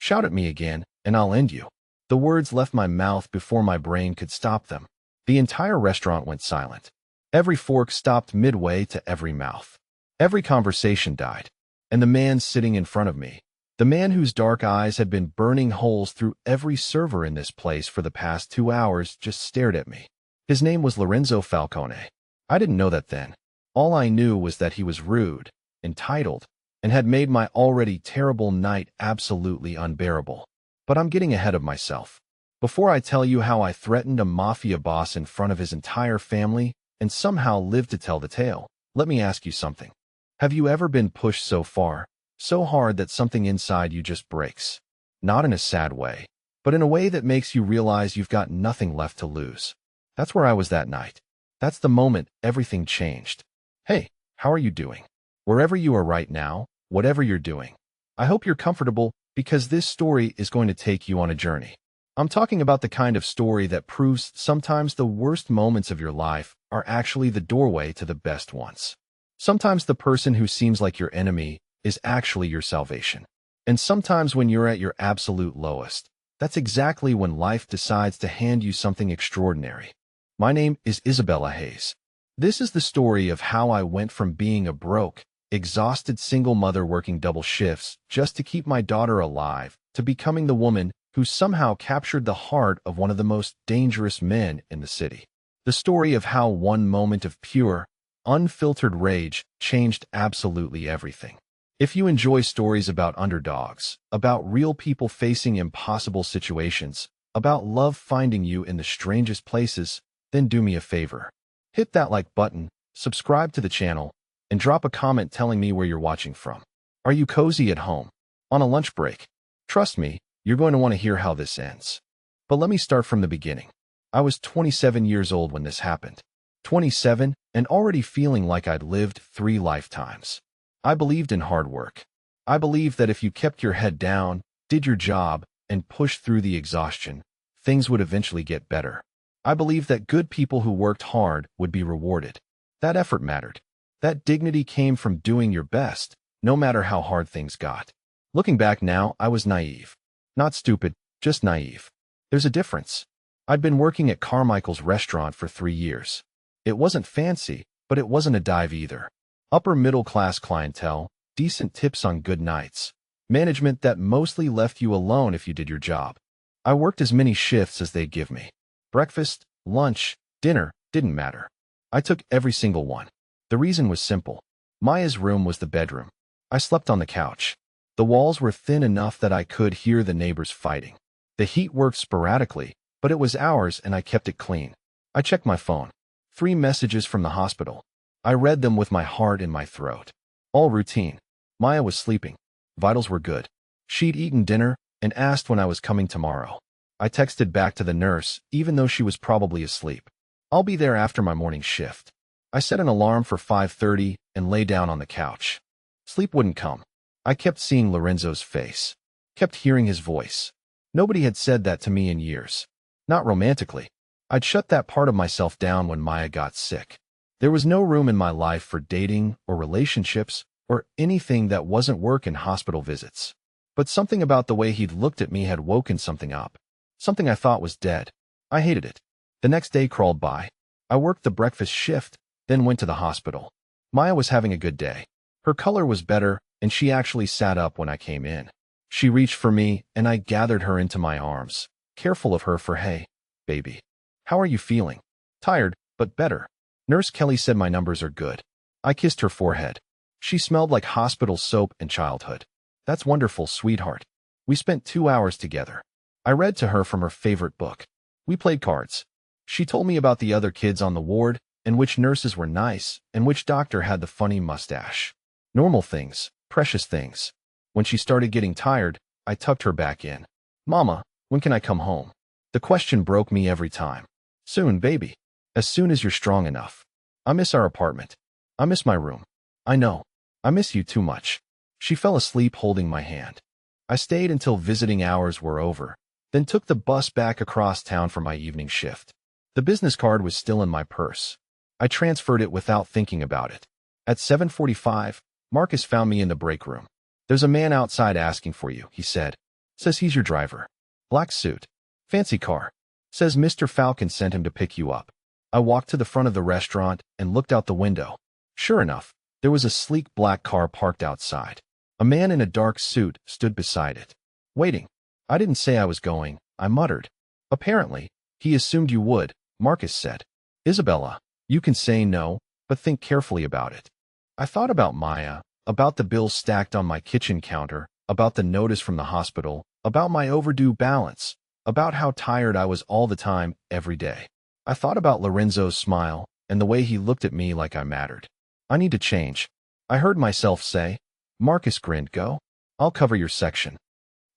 Shout at me again, and I'll end you." The words left my mouth before my brain could stop them. The entire restaurant went silent. Every fork stopped midway to every mouth. Every conversation died. And the man sitting in front of me, the man whose dark eyes had been burning holes through every server in this place for the past 2 hours, just stared at me. His name was Lorenzo Falcone. I didn't know that then. All I knew was that he was rude, entitled, and had made my already terrible night absolutely unbearable. But I'm getting ahead of myself. Before I tell you how I threatened a mafia boss in front of his entire family and somehow lived to tell the tale, let me ask you something. Have you ever been pushed so far, so hard that something inside you just breaks? Not in a sad way, but in a way that makes you realize you've got nothing left to lose. That's where I was that night. That's the moment everything changed. Hey, how are you doing? Wherever you are right now, whatever you're doing, I hope you're comfortable, because this story is going to take you on a journey. I'm talking about the kind of story that proves sometimes the worst moments of your life are actually the doorway to the best ones. Sometimes the person who seems like your enemy is actually your salvation. And sometimes when you're at your absolute lowest, that's exactly when life decides to hand you something extraordinary. My name is Isabella Hayes. This is the story of how I went from being a broke, exhausted single mother working double shifts just to keep my daughter alive to becoming the woman who somehow captured the heart of one of the most dangerous men in the city. The story of how one moment of pure, unfiltered rage changed absolutely everything. If you enjoy stories about underdogs, about real people facing impossible situations, about love finding you in the strangest places, then do me a favor. Hit that like button, subscribe to the channel, and drop a comment telling me where you're watching from. Are you cozy at home? On a lunch break? Trust me, you're going to want to hear how this ends. But let me start from the beginning. I was 27 years old when this happened. 27, and already feeling like I'd lived 3 lifetimes. I believed in hard work. I believed that if you kept your head down, did your job, and pushed through the exhaustion, things would eventually get better. I believed that good people who worked hard would be rewarded. That effort mattered. That dignity came from doing your best, no matter how hard things got. Looking back now, I was naive. Not stupid, just naive. There's a difference. I'd been working at Carmichael's restaurant for 3 years. It wasn't fancy, but it wasn't a dive either. Upper middle-class clientele, decent tips on good nights, management that mostly left you alone if you did your job. I worked as many shifts as they'd give me. Breakfast, lunch, dinner, didn't matter. I took every single one. The reason was simple. Maya's room was the bedroom. I slept on the couch. The walls were thin enough that I could hear the neighbors fighting. The heat worked sporadically, but it was ours and I kept it clean. I checked my phone. 3 messages from the hospital. I read them with my heart in my throat. All routine. Maya was sleeping. Vitals were good. She'd eaten dinner and asked when I was coming tomorrow. I texted back to the nurse, even though she was probably asleep. I'll be there after my morning shift. I set an alarm for 5:30 and lay down on the couch. Sleep wouldn't come. I kept seeing Lorenzo's face. Kept hearing his voice. Nobody had said that to me in years. Not romantically. I'd shut that part of myself down when Maya got sick. There was no room in my life for dating or relationships or anything that wasn't work and hospital visits. But something about the way he'd looked at me had woken something up. Something I thought was dead. I hated it. The next day crawled by. I worked the breakfast shift, then went to the hospital. Maya was having a good day. Her color was better, and she actually sat up when I came in. She reached for me, and I gathered her into my arms, careful of her for, "Hey, baby. How are you feeling?" "Tired, but better." Nurse Kelly said my numbers are good. I kissed her forehead. She smelled like hospital soap and childhood. "That's wonderful, sweetheart." We spent 2 hours together. I read to her from her favorite book. We played cards. She told me about the other kids on the ward, and which nurses were nice, and which doctor had the funny mustache. Normal things, precious things. When she started getting tired, I tucked her back in. "Mama, when can I come home?" The question broke me every time. "Soon, baby. As soon as you're strong enough. I miss our apartment. I miss my room. I know. I miss you too much." She fell asleep holding my hand. I stayed until visiting hours were over, then took the bus back across town for my evening shift. The business card was still in my purse. I transferred it without thinking about it. At 7:45, Marcus found me in the break room. "There's a man outside asking for you," he said. Says he's your driver. Black suit. Fancy car. Says Mr. Falcon sent him to pick you up. I walked to the front of the restaurant and looked out the window. Sure enough, there was a sleek black car parked outside. A man in a dark suit stood beside it, waiting. I didn't say I was going, I muttered. Apparently, he assumed you would, Marcus said. Isabella, you can say no, but think carefully about it. I thought about Maya, about the bills stacked on my kitchen counter, about the notice from the hospital, about my overdue balance, about how tired I was all the time, every day. I thought about Lorenzo's smile and the way he looked at me like I mattered. I need to change. I heard myself say. Marcus grinned. Go. I'll cover your section.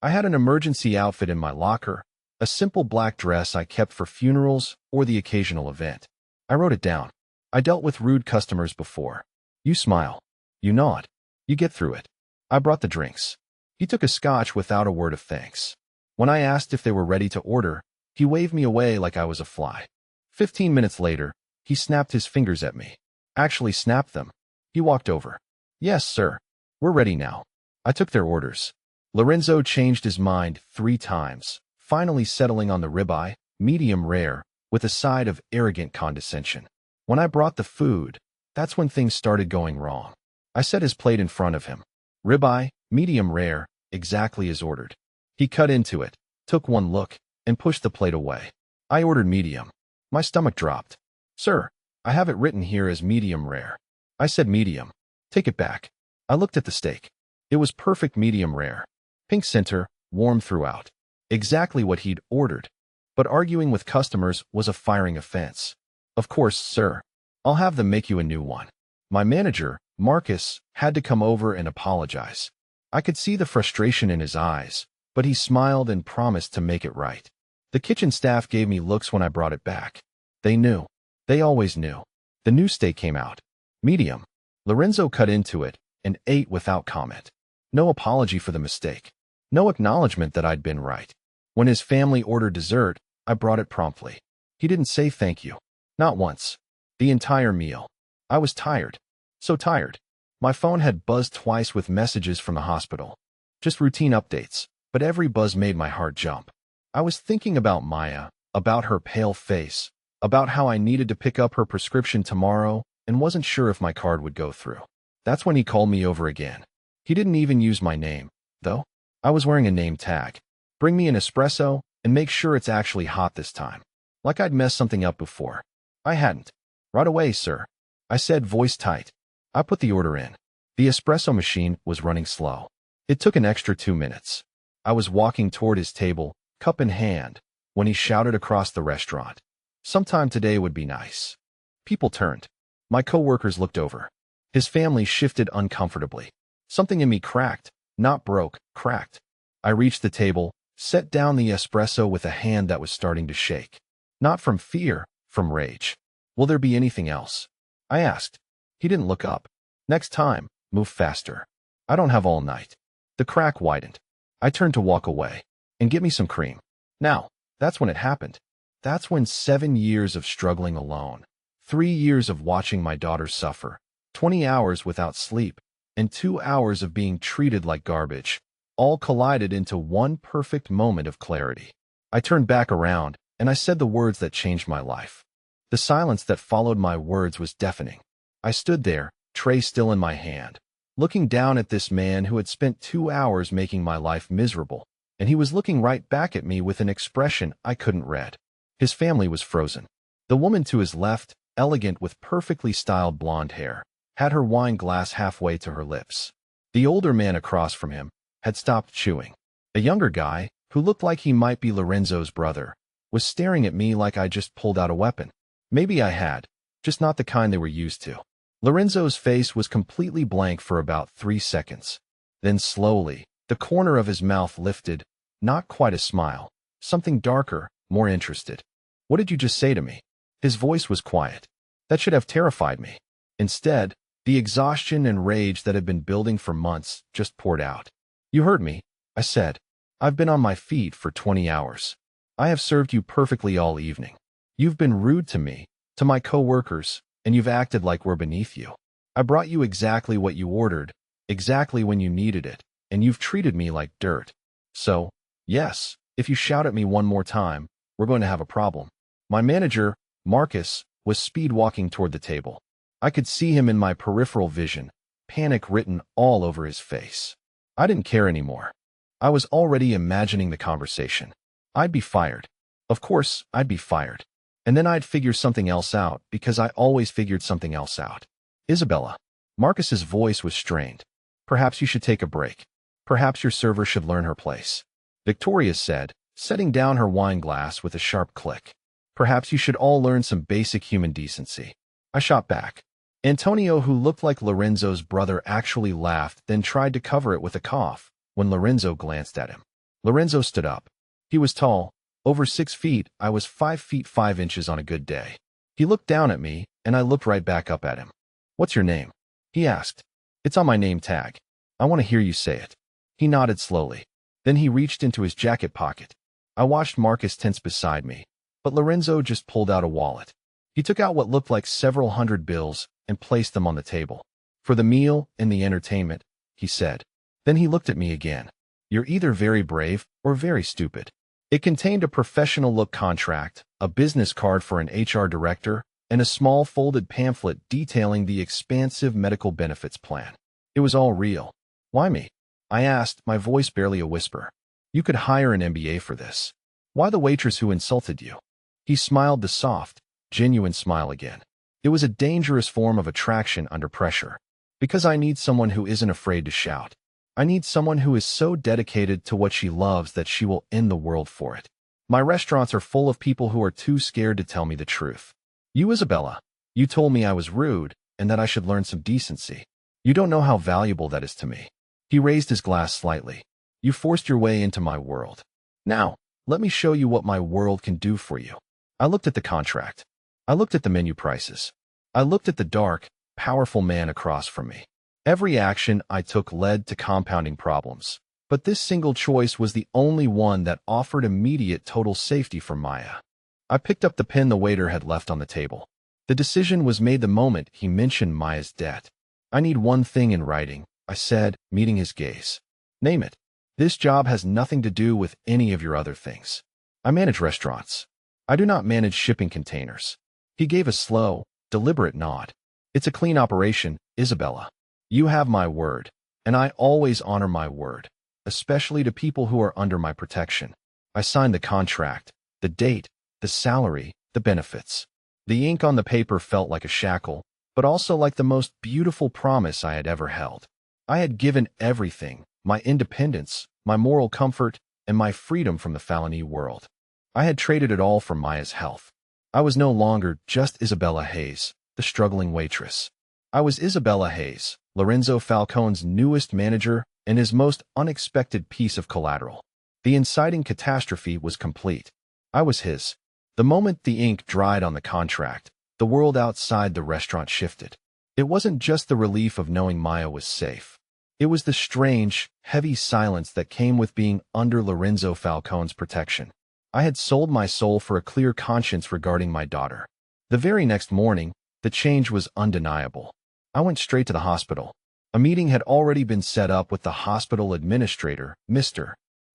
I had an emergency outfit in my locker, a simple black dress I kept for funerals or the occasional event. I wrote it down. I dealt with rude customers before. You smile. You nod. You get through it. I brought the drinks. He took a scotch without a word of thanks. When I asked if they were ready to order, he waved me away like I was a fly. 15 minutes later, he snapped his fingers at me. Actually snapped them. He walked over. Yes, sir. We're ready now. I took their orders. Lorenzo changed his mind 3 times, finally settling on the ribeye, medium rare, with a side of arrogant condescension. When I brought the food, that's when things started going wrong. I set his plate in front of him. Ribeye, medium rare, exactly as ordered. He cut into it, took one look, and pushed the plate away. I ordered medium. My stomach dropped. Sir, I have it written here as medium rare. I said medium. Take it back. I looked at the steak. It was perfect medium rare. Pink center, warm throughout. Exactly what he'd ordered. But arguing with customers was a firing offense. Of course, sir. I'll have them make you a new one. My manager, Marcus, had to come over and apologize. I could see the frustration in his eyes, but he smiled and promised to make it right. The kitchen staff gave me looks when I brought it back. They knew. They always knew. The new steak came out. Medium. Lorenzo cut into it and ate without comment. No apology for the mistake. No acknowledgement that I'd been right. When his family ordered dessert, I brought it promptly. He didn't say thank you. Not once. The entire meal. I was tired. So tired. My phone had buzzed twice with messages from the hospital. Just routine updates, but every buzz made my heart jump. I was thinking about Maya, about her pale face, about how I needed to pick up her prescription tomorrow and wasn't sure if my card would go through. That's when he called me over again. He didn't even use my name, though. I was wearing a name tag. Bring me an espresso and make sure it's actually hot this time. Like I'd messed something up before. I hadn't. Right away, sir. I said, voice tight. I put the order in. The espresso machine was running slow. It took an extra 2 minutes. I was walking toward his table, cup in hand, when he shouted across the restaurant. Sometime today would be nice. People turned. My coworkers looked over. His family shifted uncomfortably. Something in me cracked, not broke, cracked. I reached the table, set down the espresso with a hand that was starting to shake. Not from fear, from rage. Will there be anything else? I asked. He didn't look up. Next time, move faster. I don't have all night. The crack widened. I turned to walk away. And get me some cream. Now, that's when it happened. That's when 7 years of struggling alone, 3 years of watching my daughter suffer, 20 hours without sleep, and 2 hours of being treated like garbage, all collided into one perfect moment of clarity. I turned back around, and I said the words that changed my life. The silence that followed my words was deafening. I stood there, tray still in my hand, looking down at this man who had spent 2 hours making my life miserable, and he was looking right back at me with an expression I couldn't read. His family was frozen. The woman to his left, elegant with perfectly styled blonde hair, had her wine glass halfway to her lips. The older man across from him had stopped chewing. A younger guy, who looked like he might be Lorenzo's brother, was staring at me like I just pulled out a weapon. Maybe I had, just not the kind they were used to. Lorenzo's face was completely blank for about 3 seconds. Then slowly, the corner of his mouth lifted, not quite a smile, something darker, more interested. What did you just say to me? His voice was quiet. That should have terrified me. Instead, the exhaustion and rage that had been building for months just poured out. You heard me, I said. I've been on my feet for 20 hours. I have served you perfectly all evening. You've been rude to me, to my co-workers, and you've acted like we're beneath you. I brought you exactly what you ordered, exactly when you needed it, and you've treated me like dirt. So, Yes, if you shout at me one more time, we're going to have a problem. My manager, Marcus, was speed walking toward the table. I could see him in my peripheral vision, panic written all over his face. I didn't care anymore. I was already imagining the conversation. I'd be fired. Of course, I'd be fired. And then I'd figure something else out because I always figured something else out. Isabella. Marcus's voice was strained. Perhaps you should take a break. Perhaps your server should learn her place. Victoria said, setting down her wine glass with a sharp click. Perhaps you should all learn some basic human decency. I shot back. Antonio, who looked like Lorenzo's brother, actually laughed, then tried to cover it with a cough when Lorenzo glanced at him. Lorenzo stood up. He was tall, over 6 feet. I was 5 feet 5 inches on a good day. He looked down at me, and I looked right back up at him. What's your name? He asked. It's on my name tag. I want to hear you say it. He nodded slowly. Then he reached into his jacket pocket. I watched Marcus tense beside me, but Lorenzo just pulled out a wallet. He took out what looked like several hundred bills and placed them on the table. For the meal and the entertainment, he said. Then he looked at me again. You're either very brave or very stupid. It contained a professional-look contract, a business card for an HR director, and a small folded pamphlet detailing the expansive medical benefits plan. It was all real. Why me? I asked, my voice barely a whisper. You could hire an MBA for this. Why the waitress who insulted you? He smiled the soft, genuine smile again. It was a dangerous form of attraction under pressure. Because I need someone who isn't afraid to shout. I need someone who is so dedicated to what she loves that she will end the world for it. My restaurants are full of people who are too scared to tell me the truth. You, Isabella, you told me I was rude and that I should learn some decency. You don't know how valuable that is to me. He raised his glass slightly. You forced your way into my world. Now, let me show you what my world can do for you. I looked at the contract. I looked at the menu prices. I looked at the dark, powerful man across from me. Every action I took led to compounding problems. But this single choice was the only one that offered immediate total safety for Maya. I picked up the pen the waiter had left on the table. The decision was made the moment he mentioned Maya's debt. I need one thing in writing, I said, meeting his gaze. Name it. This job has nothing to do with any of your other things. I manage restaurants. I do not manage shipping containers. He gave a slow, deliberate nod. It's a clean operation, Isabella. You have my word, and I always honor my word, especially to people who are under my protection. I signed the contract, the date, the salary, the benefits. The ink on the paper felt like a shackle, but also like the most beautiful promise I had ever held. I had given everything, my independence, my moral comfort, and my freedom from the felony world. I had traded it all for Maya's health. I was no longer just Isabella Hayes, the struggling waitress. I was Isabella Hayes, Lorenzo Falcone's newest manager and his most unexpected piece of collateral. The inciting catastrophe was complete. I was his. The moment the ink dried on the contract, the world outside the restaurant shifted. It wasn't just the relief of knowing Maya was safe. It was the strange, heavy silence that came with being under Lorenzo Falcone's protection. I had sold my soul for a clear conscience regarding my daughter. The very next morning, the change was undeniable. I went straight to the hospital. A meeting had already been set up with the hospital administrator, Mr.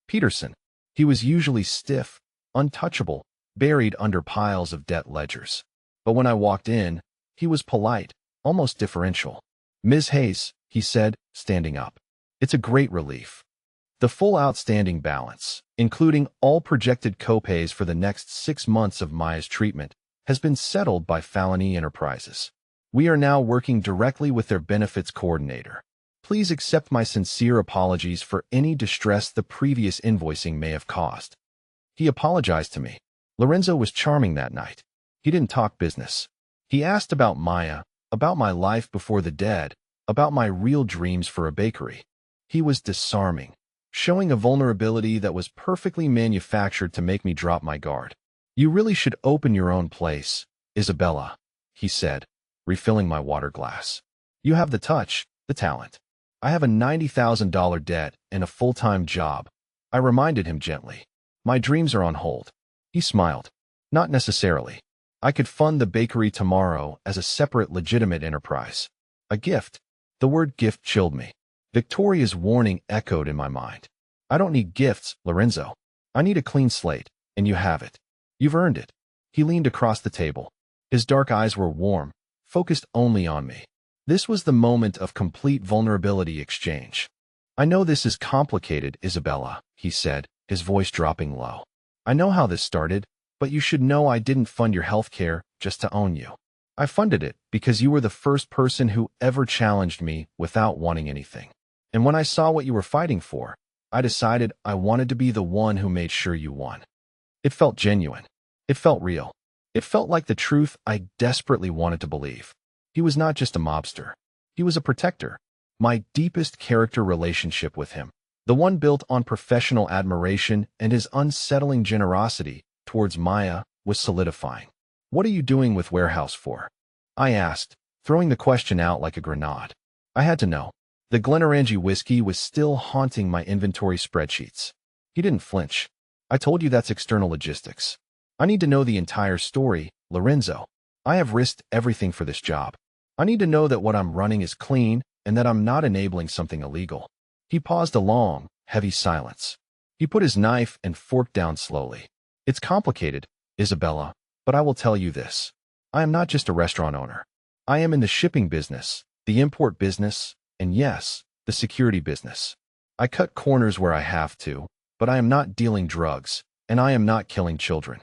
Peterson. He was usually stiff, untouchable, buried under piles of debt ledgers. But when I walked in, he was polite, almost deferential. Ms. Hayes, he said, standing up. It's a great relief. The full outstanding balance, including all projected copays for the next 6 months of Maya's treatment, has been settled by Felony Enterprises. We are now working directly with their benefits coordinator. Please accept my sincere apologies for any distress the previous invoicing may have caused. He apologized to me. Lorenzo was charming that night. He didn't talk business. He asked about Maya, about my life before the dead, about my real dreams for a bakery. He was disarming, showing a vulnerability that was perfectly manufactured to make me drop my guard. You really should open your own place, Isabella, he said, refilling my water glass. You have the touch, the talent. I have a $90,000 debt and a full-time job. I reminded him gently. My dreams are on hold. He smiled. Not necessarily. I could fund the bakery tomorrow as a separate legitimate enterprise. A gift. The word gift chilled me. Victoria's warning echoed in my mind. I don't need gifts, Lorenzo. I need a clean slate, and you have it. You've earned it. He leaned across the table. His dark eyes were warm, focused only on me. This was the moment of complete vulnerability exchange. I know this is complicated, Isabella, he said, his voice dropping low. I know how this started, but you should know I didn't fund your healthcare just to own you. I funded it because you were the first person who ever challenged me without wanting anything. And when I saw what you were fighting for, I decided I wanted to be the one who made sure you won. It felt genuine. It felt real. It felt like the truth I desperately wanted to believe. He was not just a mobster. He was a protector. My deepest character relationship with him, the one built on professional admiration and his unsettling generosity towards Maya, was solidifying. What are you doing with Warehouse for? I asked, throwing the question out like a grenade. I had to know. The Glenmorangie whiskey was still haunting my inventory spreadsheets. He didn't flinch. I told you that's external logistics. I need to know the entire story, Lorenzo. I have risked everything for this job. I need to know that what I'm running is clean and that I'm not enabling something illegal. He paused a long, heavy silence. He put his knife and fork down slowly. It's complicated, Isabella, but I will tell you this. I am not just a restaurant owner. I am in the shipping business, the import business, and yes, the security business. I cut corners where I have to, but I am not dealing drugs, and I am not killing children.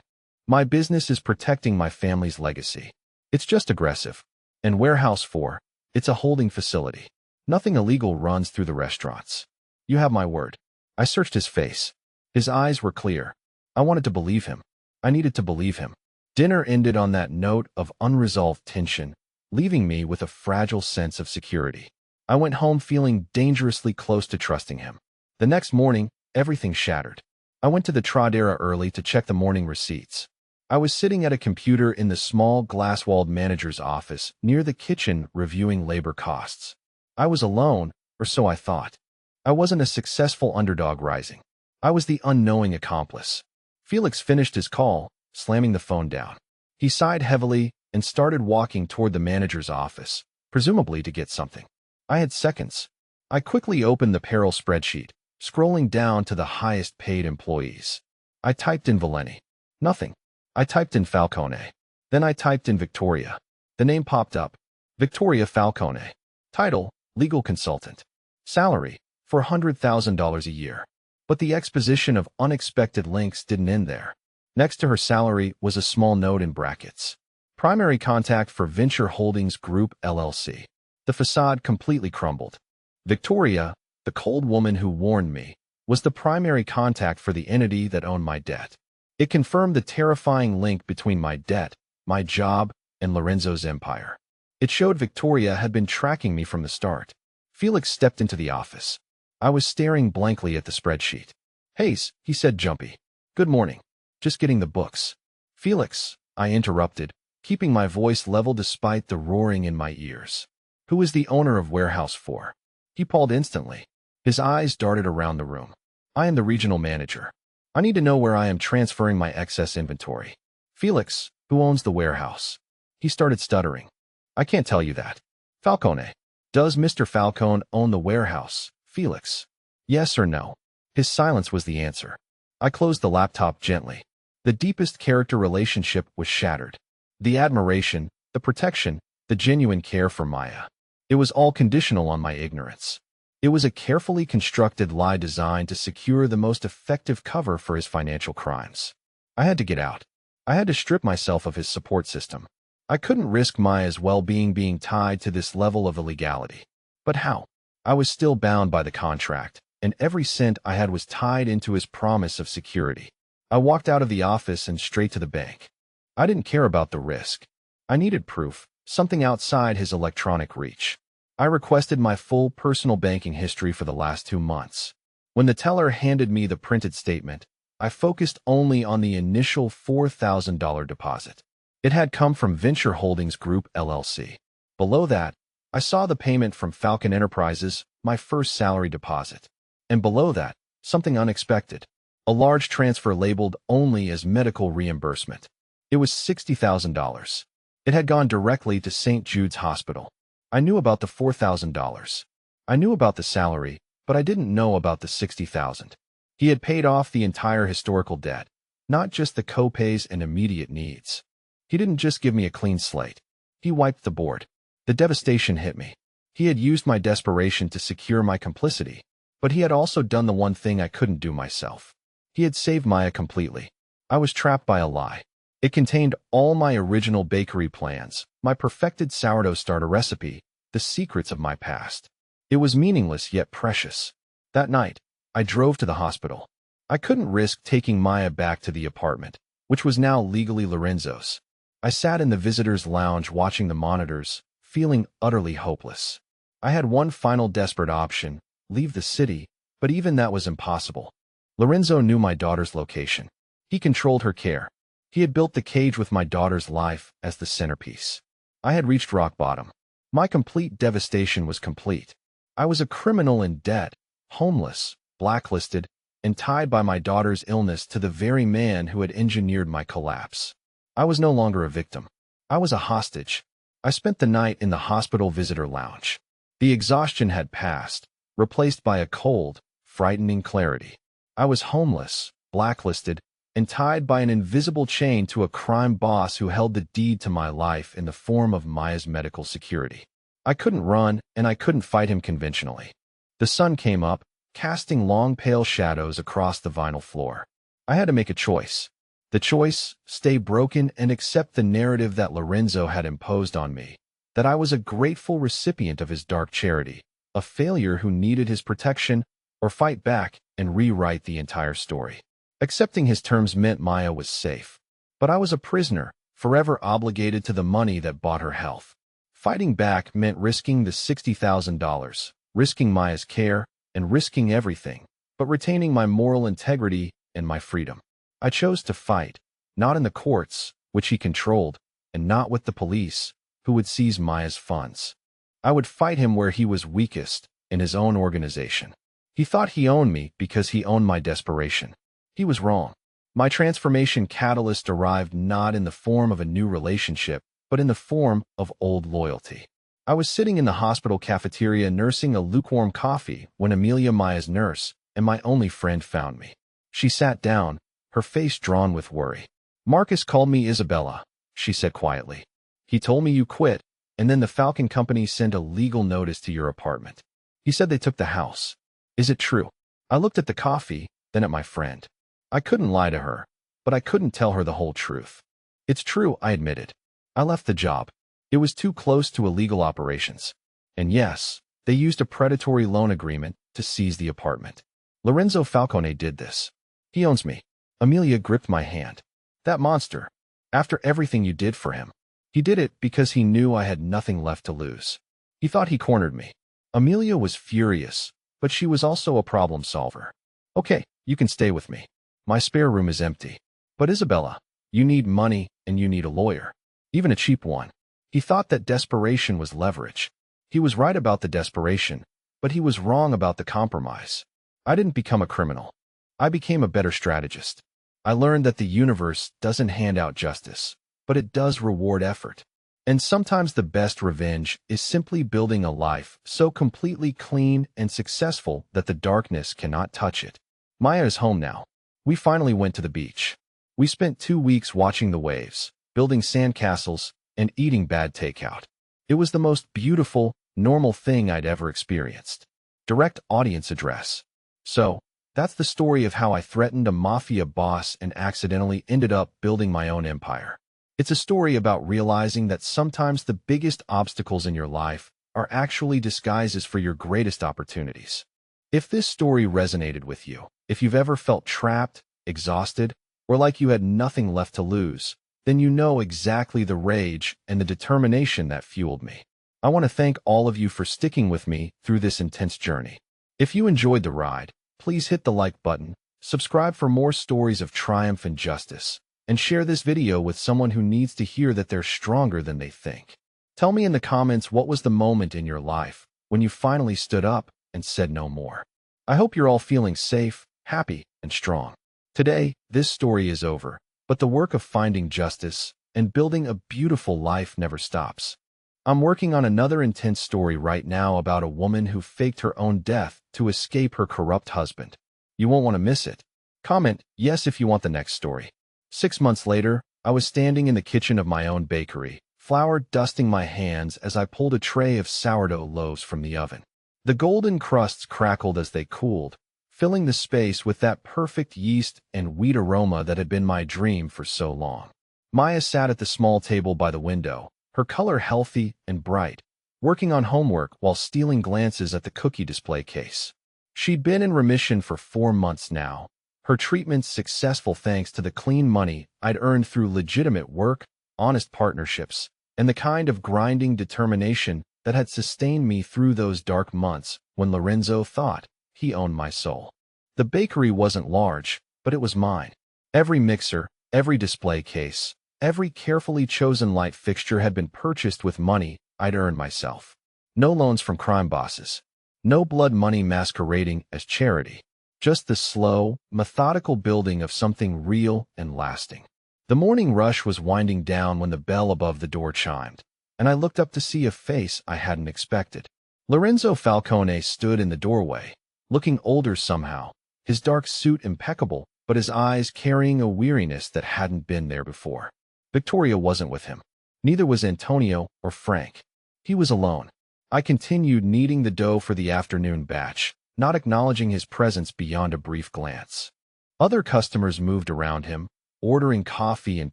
My business is protecting my family's legacy. It's just aggressive. And Warehouse 4, it's a holding facility. Nothing illegal runs through the restaurants. You have my word. I searched his face. His eyes were clear. I wanted to believe him. I needed to believe him. Dinner ended on that note of unresolved tension, leaving me with a fragile sense of security. I went home feeling dangerously close to trusting him. The next morning, everything shattered. I went to the Tradera early to check the morning receipts. I was sitting at a computer in the small glass-walled manager's office near the kitchen reviewing labor costs. I was alone, or so I thought. I wasn't a successful underdog rising. I was the unknowing accomplice. Felix finished his call, slamming the phone down. He sighed heavily and started walking toward the manager's office, presumably to get something. I had seconds. I quickly opened the payroll spreadsheet, scrolling down to the highest paid employees. I typed in Valeni. Nothing. I typed in Falcone. Then I typed in Victoria. The name popped up. Victoria Falcone. Title, legal consultant. Salary, $400,000 a year. But the exposition of unexpected links didn't end there. Next to her salary was a small note in brackets. Primary contact for Venture Holdings Group, LLC. The facade completely crumbled. Victoria, the cold woman who warned me, was the primary contact for the entity that owned my debt. It confirmed the terrifying link between my debt, my job, and Lorenzo's empire. It showed Victoria had been tracking me from the start. Felix stepped into the office. I was staring blankly at the spreadsheet. "Hayes," he said jumpy. "Good morning. Just getting the books." "Felix," I interrupted, keeping my voice level despite the roaring in my ears. "Who is the owner of Warehouse 4? He paused instantly. His eyes darted around the room. "I am the regional manager. I need to know where I am transferring my excess inventory." "Felix, who owns the warehouse?" He started stuttering. "I can't tell you that." "Falcone. Does Mr. Falcone own the warehouse, Felix?" "Yes or no?" His silence was the answer. I closed the laptop gently. The deepest character relationship was shattered. The admiration, the protection, the genuine care for Maya. It was all conditional on my ignorance. It was a carefully constructed lie designed to secure the most effective cover for his financial crimes. I had to get out. I had to strip myself of his support system. I couldn't risk Maya's well-being being tied to this level of illegality. But how? I was still bound by the contract, and every cent I had was tied into his promise of security. I walked out of the office and straight to the bank. I didn't care about the risk. I needed proof, something outside his electronic reach. I requested my full personal banking history for the last 2 months. When the teller handed me the printed statement, I focused only on the initial $4,000 deposit. It had come from Venture Holdings Group, LLC. Below that, I saw the payment from Falcon Enterprises, my first salary deposit. And below that, something unexpected. A large transfer labeled only as medical reimbursement. It was $60,000. It had gone directly to St. Jude's Hospital. I knew about the $4,000. I knew about the salary, but I didn't know about the $60,000. He had paid off the entire historical debt, not just the copays and immediate needs. He didn't just give me a clean slate. He wiped the board. The devastation hit me. He had used my desperation to secure my complicity, but he had also done the one thing I couldn't do myself. He had saved Maya completely. I was trapped by a lie. It contained all my original bakery plans, my perfected sourdough starter recipe, the secrets of my past. It was meaningless yet precious. That night, I drove to the hospital. I couldn't risk taking Maya back to the apartment, which was now legally Lorenzo's. I sat in the visitor's lounge watching the monitors, feeling utterly hopeless. I had one final desperate option, leave the city, but even that was impossible. Lorenzo knew my daughter's location. He controlled her care. He had built the cage with my daughter's life as the centerpiece. I had reached rock bottom. My complete devastation was complete. I was a criminal in debt, homeless, blacklisted, and tied by my daughter's illness to the very man who had engineered my collapse. I was no longer a victim. I was a hostage. I spent the night in the hospital visitor lounge. The exhaustion had passed, replaced by a cold, frightening clarity. I was homeless, blacklisted, and tied by an invisible chain to a crime boss who held the deed to my life in the form of Maya's medical security. I couldn't run, and I couldn't fight him conventionally. The sun came up, casting long pale shadows across the vinyl floor. I had to make a choice. The choice, stay broken and accept the narrative that Lorenzo had imposed on me, that I was a grateful recipient of his dark charity, a failure who needed his protection, or fight back and rewrite the entire story. Accepting his terms meant Maya was safe, but I was a prisoner, forever obligated to the money that bought her health. Fighting back meant risking the $60,000, risking Maya's care, and risking everything, but retaining my moral integrity and my freedom. I chose to fight, not in the courts, which he controlled, and not with the police, who would seize Maya's funds. I would fight him where he was weakest, in his own organization. He thought he owned me because he owned my desperation. He was wrong. My transformation catalyst arrived not in the form of a new relationship, but in the form of old loyalty. I was sitting in the hospital cafeteria nursing a lukewarm coffee when Amelia, Maya's nurse, and my only friend found me. She sat down, her face drawn with worry. "Marcus called me Isabella," she said quietly. "He told me you quit, and then the Falcon Company sent a legal notice to your apartment. He said they took the house. Is it true?" I looked at the coffee, then at my friend. I couldn't lie to her, but I couldn't tell her the whole truth. "It's true," I admitted. "I left the job. It was too close to illegal operations. And yes, they used a predatory loan agreement to seize the apartment. Lorenzo Falcone did this. He owns me." Amelia gripped my hand. "That monster. After everything you did for him. He did it because he knew I had nothing left to lose. He thought he cornered me." Amelia was furious, but she was also a problem solver. "Okay, you can stay with me. My spare room is empty. But Isabella, you need money and you need a lawyer. Even a cheap one." He thought that desperation was leverage. He was right about the desperation, but he was wrong about the compromise. I didn't become a criminal. I became a better strategist. I learned that the universe doesn't hand out justice, but it does reward effort. And sometimes the best revenge is simply building a life so completely clean and successful that the darkness cannot touch it. Maya is home now. We finally went to the beach. We spent 2 weeks watching the waves, building sandcastles, and eating bad takeout. It was the most beautiful, normal thing I'd ever experienced. Direct audience address. So, that's the story of how I threatened a mafia boss and accidentally ended up building my own empire. It's a story about realizing that sometimes the biggest obstacles in your life are actually disguises for your greatest opportunities. If this story resonated with you, if you've ever felt trapped, exhausted, or like you had nothing left to lose, then you know exactly the rage and the determination that fueled me. I want to thank all of you for sticking with me through this intense journey. If you enjoyed the ride, please hit the like button, subscribe for more stories of triumph and justice, and share this video with someone who needs to hear that they're stronger than they think. Tell me in the comments what was the moment in your life when you finally stood up and said no more. I hope you're all feeling safe, happy, and strong. Today, this story is over, but the work of finding justice and building a beautiful life never stops. I'm working on another intense story right now about a woman who faked her own death to escape her corrupt husband. You won't want to miss it. Comment yes if you want the next story. 6 months later, I was standing in the kitchen of my own bakery, flour dusting my hands as I pulled a tray of sourdough loaves from the oven. The golden crusts crackled as they cooled, filling the space with that perfect yeast and wheat aroma that had been my dream for so long. Maya sat at the small table by the window, her color healthy and bright, working on homework while stealing glances at the cookie display case. She'd been in remission for 4 months now, her treatments successful thanks to the clean money I'd earned through legitimate work, honest partnerships, and the kind of grinding determination that had sustained me through those dark months when Lorenzo thought he owned my soul. The bakery wasn't large, but it was mine. Every mixer, every display case, every carefully chosen light fixture had been purchased with money I'd earned myself. No loans from crime bosses. No blood money masquerading as charity. Just the slow, methodical building of something real and lasting. The morning rush was winding down when the bell above the door chimed, and I looked up to see a face I hadn't expected. Lorenzo Falcone stood in the doorway, looking older somehow, his dark suit impeccable, but his eyes carrying a weariness that hadn't been there before. Victoria wasn't with him. Neither was Antonio or Frank. He was alone. I continued kneading the dough for the afternoon batch, not acknowledging his presence beyond a brief glance. Other customers moved around him, ordering coffee and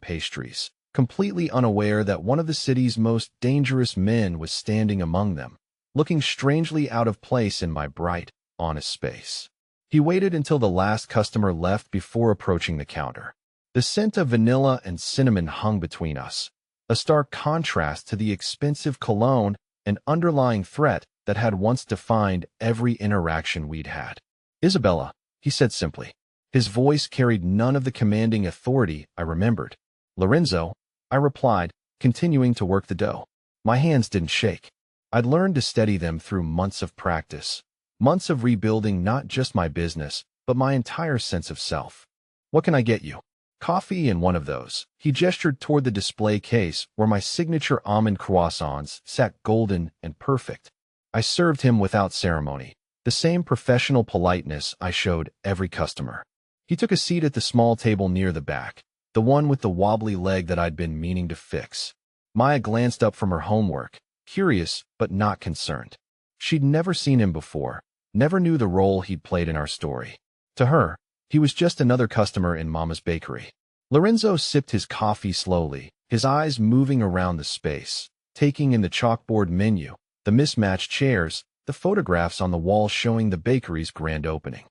pastries, completely unaware that one of the city's most dangerous men was standing among them, looking strangely out of place in my bright, honest space. He waited until the last customer left before approaching the counter. The scent of vanilla and cinnamon hung between us, a stark contrast to the expensive cologne and underlying threat that had once defined every interaction we'd had. "Isabella," he said simply. His voice carried none of the commanding authority I remembered. "Lorenzo," I replied, continuing to work the dough. My hands didn't shake. I'd learned to steady them through months of practice, months of rebuilding not just my business, but my entire sense of self. "What can I get you?" "Coffee and one of those." He gestured toward the display case where my signature almond croissants sat golden and perfect. I served him without ceremony, the same professional politeness I showed every customer. He took a seat at the small table near the back, the one with the wobbly leg that I'd been meaning to fix. Maya glanced up from her homework, curious but not concerned. She'd never seen him before, never knew the role he'd played in our story. To her, he was just another customer in Mama's bakery. Lorenzo sipped his coffee slowly, his eyes moving around the space, taking in the chalkboard menu, the mismatched chairs, the photographs on the wall showing the bakery's grand opening.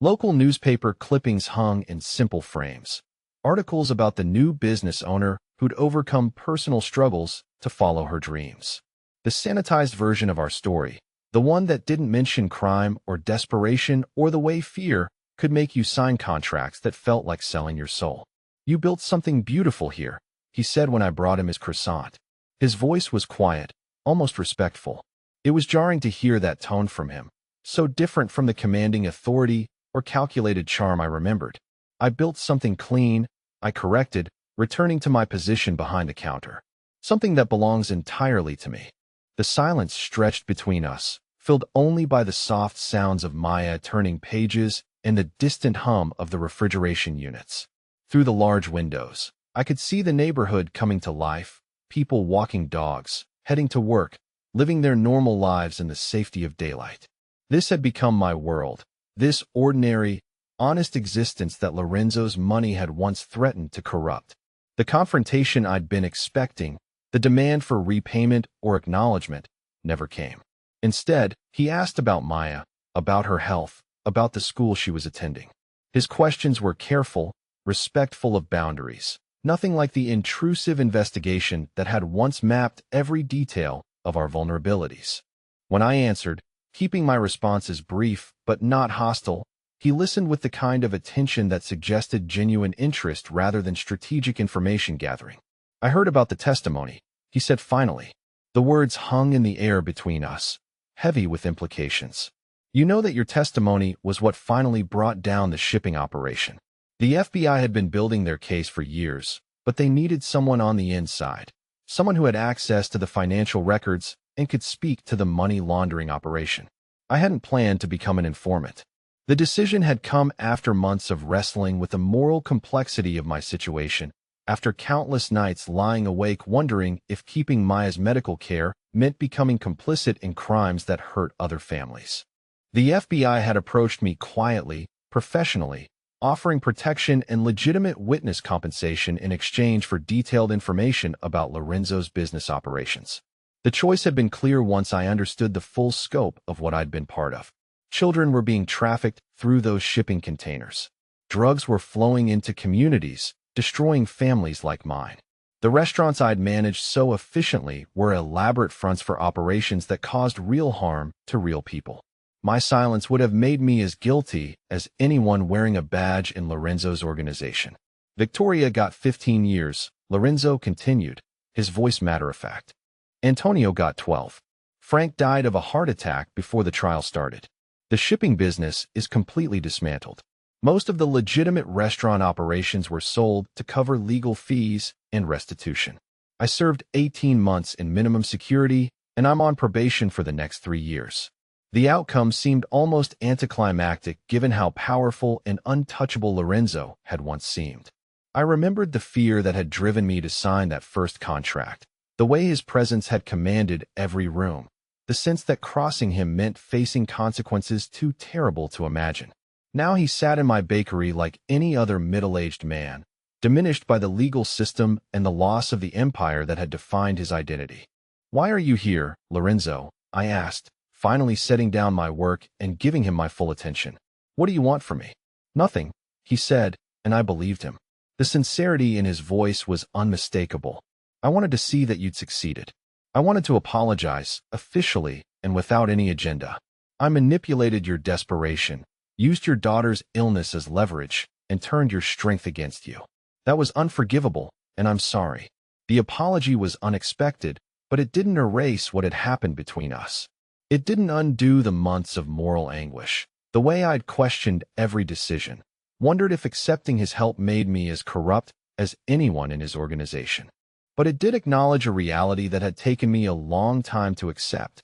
Local newspaper clippings hung in simple frames. Articles about the new business owner who'd overcome personal struggles to follow her dreams. The sanitized version of our story, the one that didn't mention crime or desperation or the way fear could make you sign contracts that felt like selling your soul. "You built something beautiful here," he said when I brought him his croissant. His voice was quiet, almost respectful. It was jarring to hear that tone from him, so different from the commanding authority or calculated charm I remembered. "I built something clean," I corrected, returning to my position behind the counter. "Something that belongs entirely to me." The silence stretched between us, filled only by the soft sounds of Maya turning pages and the distant hum of the refrigeration units. Through the large windows, I could see the neighborhood coming to life, people walking dogs, heading to work, living their normal lives in the safety of daylight. This had become my world, this ordinary, honest existence that Lorenzo's money had once threatened to corrupt. The confrontation I'd been expecting, the demand for repayment or acknowledgement, never came. Instead, he asked about Maya, about her health, about the school she was attending. His questions were careful, respectful of boundaries, nothing like the intrusive investigation that had once mapped every detail of our vulnerabilities. When I answered, keeping my responses brief but not hostile, he listened with the kind of attention that suggested genuine interest rather than strategic information gathering. "I heard about the testimony," he said finally. The words hung in the air between us, heavy with implications. "You know that your testimony was what finally brought down the shipping operation." The FBI had been building their case for years, but they needed someone on the inside, someone who had access to the financial records and could speak to the money laundering operation. I hadn't planned to become an informant. The decision had come after months of wrestling with the moral complexity of my situation, after countless nights lying awake wondering if keeping Maya's medical care meant becoming complicit in crimes that hurt other families. The FBI had approached me quietly, professionally, offering protection and legitimate witness compensation in exchange for detailed information about Lorenzo's business operations. The choice had been clear once I understood the full scope of what I'd been part of. Children were being trafficked through those shipping containers. Drugs were flowing into communities, destroying families like mine. The restaurants I'd managed so efficiently were elaborate fronts for operations that caused real harm to real people. My silence would have made me as guilty as anyone wearing a badge in Lorenzo's organization. Victoria got 15 years, Lorenzo continued, his voice matter-of-fact. Antonio got 12. Frank died of a heart attack before the trial started. The shipping business is completely dismantled. Most of the legitimate restaurant operations were sold to cover legal fees and restitution. I served 18 months in minimum security, and I'm on probation for the next 3 years. The outcome seemed almost anticlimactic given how powerful and untouchable Lorenzo had once seemed. I remembered the fear that had driven me to sign that first contract, the way his presence had commanded every room, the sense that crossing him meant facing consequences too terrible to imagine. Now he sat in my bakery like any other middle-aged man, diminished by the legal system and the loss of the empire that had defined his identity. "Why are you here, Lorenzo?" I asked, finally setting down my work and giving him my full attention. "What do you want from me?" "Nothing," he said, and I believed him. The sincerity in his voice was unmistakable. "I wanted to see that you'd succeeded. I wanted to apologize, officially and without any agenda. I manipulated your desperation, used your daughter's illness as leverage, and turned your strength against you. That was unforgivable, and I'm sorry." The apology was unexpected, but it didn't erase what had happened between us. It didn't undo the months of moral anguish, the way I'd questioned every decision, wondered if accepting his help made me as corrupt as anyone in his organization. But it did acknowledge a reality that had taken me a long time to accept.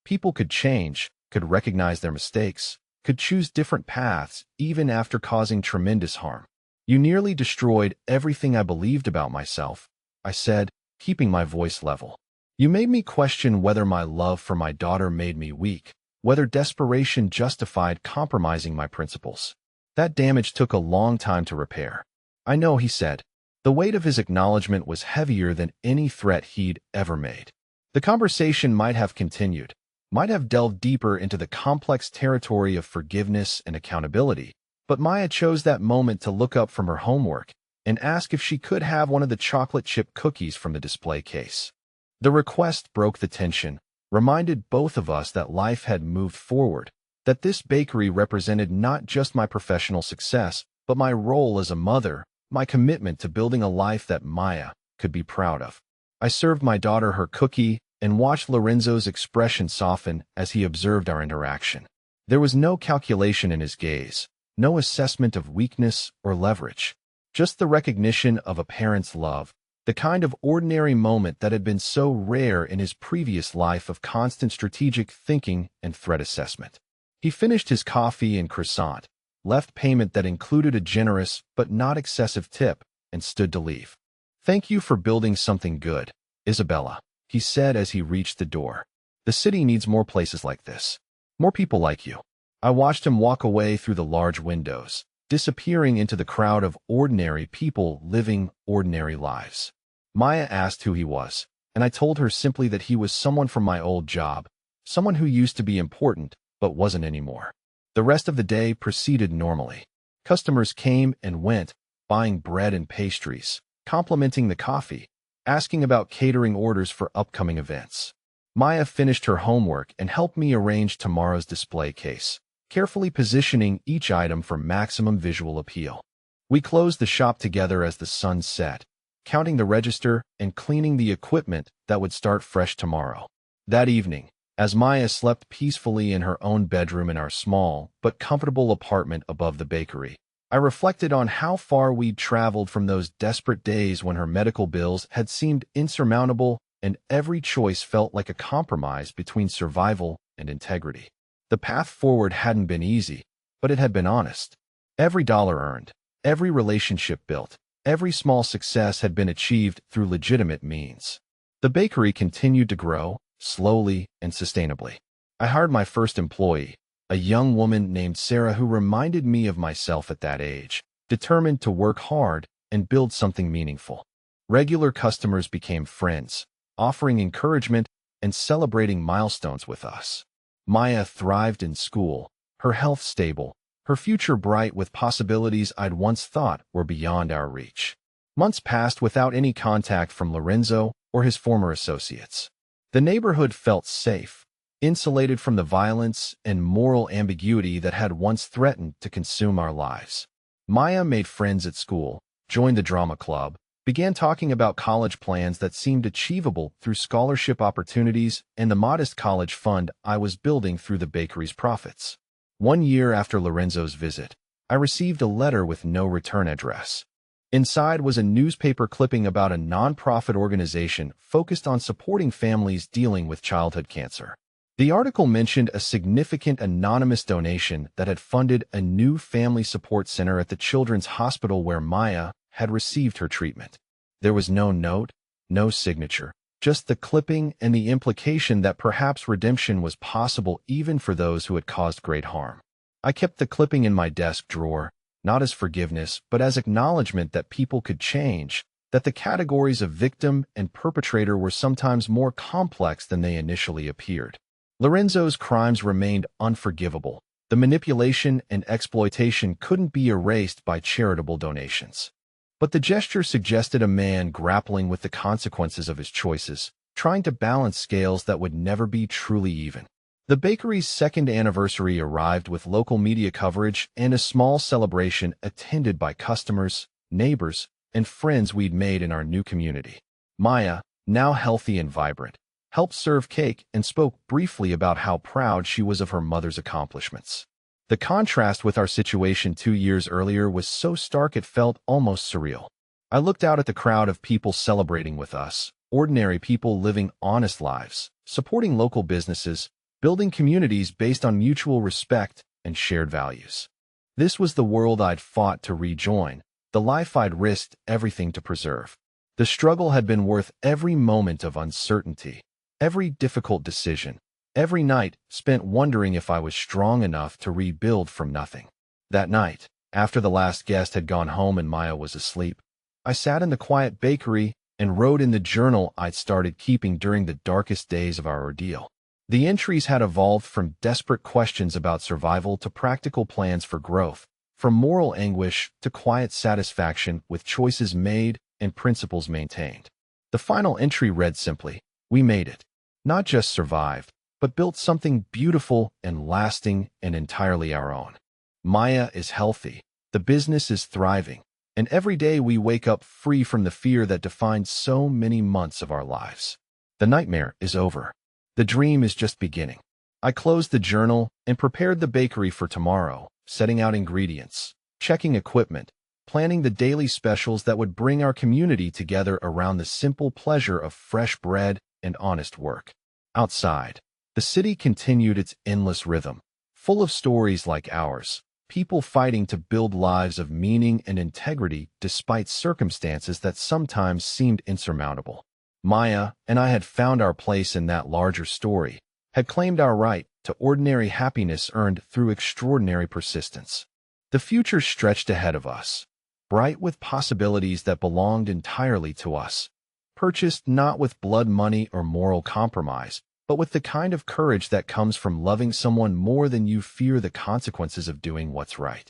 People could change, could recognize their mistakes, could choose different paths even after causing tremendous harm. "You nearly destroyed everything I believed about myself," I said, keeping my voice level. "You made me question whether my love for my daughter made me weak, whether desperation justified compromising my principles. That damage took a long time to repair." "I know," he said. The weight of his acknowledgement was heavier than any threat he'd ever made. The conversation might have continued, might have delved deeper into the complex territory of forgiveness and accountability, but Maya chose that moment to look up from her homework and ask if she could have one of the chocolate chip cookies from the display case. The request broke the tension, reminded both of us that life had moved forward, that this bakery represented not just my professional success, but my role as a mother, my commitment to building a life that Maya could be proud of. I served my daughter her cookie and watched Lorenzo's expression soften as he observed our interaction. There was no calculation in his gaze, no assessment of weakness or leverage, just the recognition of a parent's love, the kind of ordinary moment that had been so rare in his previous life of constant strategic thinking and threat assessment. He finished his coffee and croissant, left payment that included a generous but not excessive tip, and stood to leave. "Thank you for building something good, Isabella," he said as he reached the door. "The city needs more places like this. More people like you." I watched him walk away through the large windows, disappearing into the crowd of ordinary people living ordinary lives. Maya asked who he was, and I told her simply that he was someone from my old job, someone who used to be important but wasn't anymore. The rest of the day proceeded normally. Customers came and went, buying bread and pastries, complimenting the coffee, asking about catering orders for upcoming events. Maya finished her homework and helped me arrange tomorrow's display case, carefully positioning each item for maximum visual appeal. We closed the shop together as the sun set, counting the register and cleaning the equipment that would start fresh tomorrow. That evening, as Maya slept peacefully in her own bedroom in our small but comfortable apartment above the bakery, I reflected on how far we'd traveled from those desperate days when her medical bills had seemed insurmountable and every choice felt like a compromise between survival and integrity. The path forward hadn't been easy, but it had been honest. Every dollar earned, every relationship built, every small success had been achieved through legitimate means. The bakery continued to grow, slowly and sustainably. I hired my first employee, a young woman named Sarah who reminded me of myself at that age, determined to work hard and build something meaningful. Regular customers became friends, offering encouragement and celebrating milestones with us. Maya thrived in school, her health stable, her future bright with possibilities I'd once thought were beyond our reach. Months passed without any contact from Lorenzo or his former associates. The neighborhood felt safe, insulated from the violence and moral ambiguity that had once threatened to consume our lives. Maya made friends at school, joined the drama club, began talking about college plans that seemed achievable through scholarship opportunities and the modest college fund I was building through the bakery's profits. 1 year after Lorenzo's visit, I received a letter with no return address. Inside was a newspaper clipping about a nonprofit organization focused on supporting families dealing with childhood cancer. The article mentioned a significant anonymous donation that had funded a new family support center at the children's hospital where Maya had received her treatment. There was no note, no signature, just the clipping and the implication that perhaps redemption was possible even for those who had caused great harm. I kept the clipping in my desk drawer, not as forgiveness, but as acknowledgement that people could change, that the categories of victim and perpetrator were sometimes more complex than they initially appeared. Lorenzo's crimes remained unforgivable. The manipulation and exploitation couldn't be erased by charitable donations. But the gesture suggested a man grappling with the consequences of his choices, trying to balance scales that would never be truly even. The bakery's second anniversary arrived with local media coverage and a small celebration attended by customers, neighbors, and friends we'd made in our new community. Maya, now healthy and vibrant, helped serve cake and spoke briefly about how proud she was of her mother's accomplishments. The contrast with our situation 2 years earlier was so stark it felt almost surreal. I looked out at the crowd of people celebrating with us, ordinary people living honest lives, supporting local businesses, building communities based on mutual respect and shared values. This was the world I'd fought to rejoin, the life I'd risked everything to preserve. The struggle had been worth every moment of uncertainty, every difficult decision, every night spent wondering if I was strong enough to rebuild from nothing. That night, after the last guest had gone home and Maya was asleep, I sat in the quiet bakery and wrote in the journal I'd started keeping during the darkest days of our ordeal. The entries had evolved from desperate questions about survival to practical plans for growth, from moral anguish to quiet satisfaction with choices made and principles maintained. The final entry read simply, "We made it. Not just survived, but built something beautiful and lasting and entirely our own. Maya is healthy, the business is thriving, and every day we wake up free from the fear that defined so many months of our lives. The nightmare is over. The dream is just beginning." I closed the journal and prepared the bakery for tomorrow, setting out ingredients, checking equipment, planning the daily specials that would bring our community together around the simple pleasure of fresh bread and honest work. Outside, the city continued its endless rhythm, full of stories like ours, people fighting to build lives of meaning and integrity despite circumstances that sometimes seemed insurmountable. Maya and I had found our place in that larger story, had claimed our right to ordinary happiness earned through extraordinary persistence. The future stretched ahead of us, bright with possibilities that belonged entirely to us, purchased not with blood money or moral compromise, but with the kind of courage that comes from loving someone more than you fear the consequences of doing what's right.